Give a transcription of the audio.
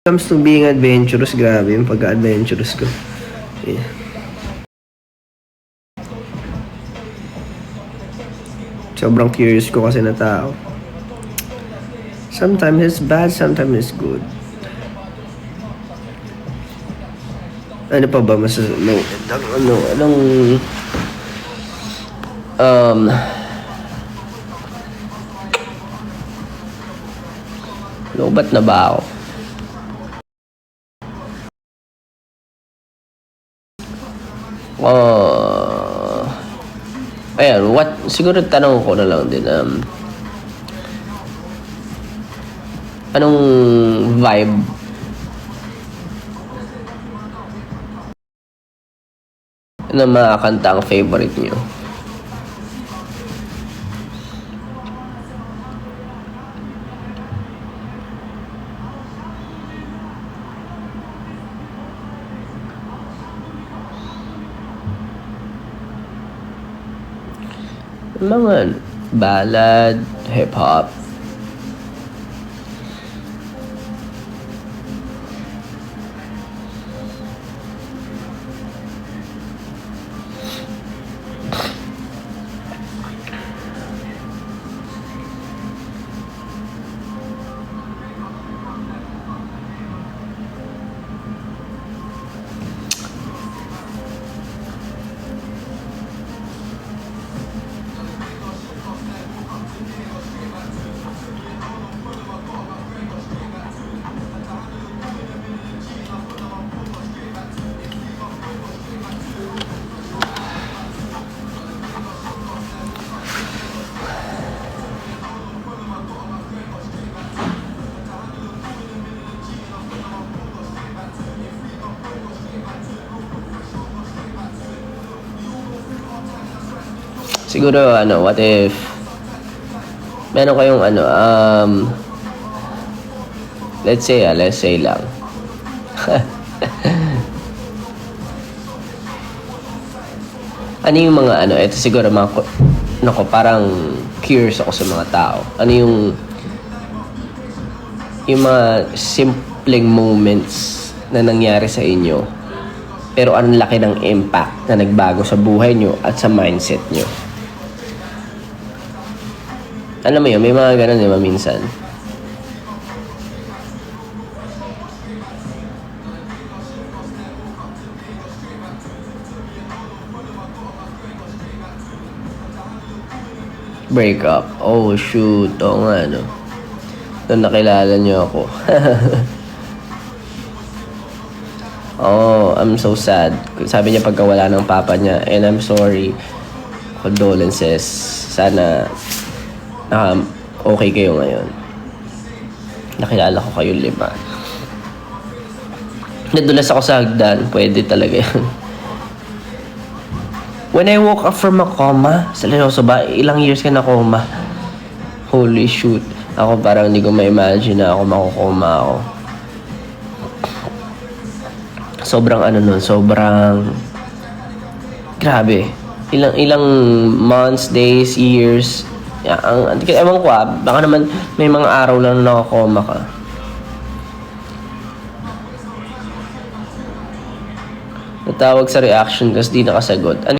Comes to being adventurous, grabe yung pagka-adventurous ko. Yeah. Sobrang curious ko kasi na tao. Sometimes it's bad, sometimes it's good. Ano pa ba anong lobat na ba ako? Ayan, siguro tanong ko na lang din, anong vibe ng mga kanta ang favorite nyo? Mga ballad, hip-hop. Siguro, what if meron kayong let's say lang. Ano yung mga ito siguro parang curious ako sa mga tao. Ano yung mga simpleng moments na nangyari sa inyo pero ang laki ng impact na nagbago sa buhay nyo at sa mindset nyo. Alam mo yun, may mga ganun, di ba, minsan? Break up. Oh, shoot. Oo nga, Doon nakilala niyo ako. Oh, I'm so sad. Sabi niya pagkawala ng papa niya, and I'm sorry. Condolences. Sana okay kayo ngayon. Nakilala ko kayo 5. Nadulas ako sa hagdan. Pwede talaga yun. When I woke up from a coma, seryoso ba? Ilang years ka na coma? Holy shoot. Ako parang hindi ko ma-imagine na ako makukoma ako. Sobrang sobrang grabe. Ilang months, days, years. Ewan ko baka naman may mga araw lang na nakakoma ka. Natawag sa reaction kasi di nakasagot.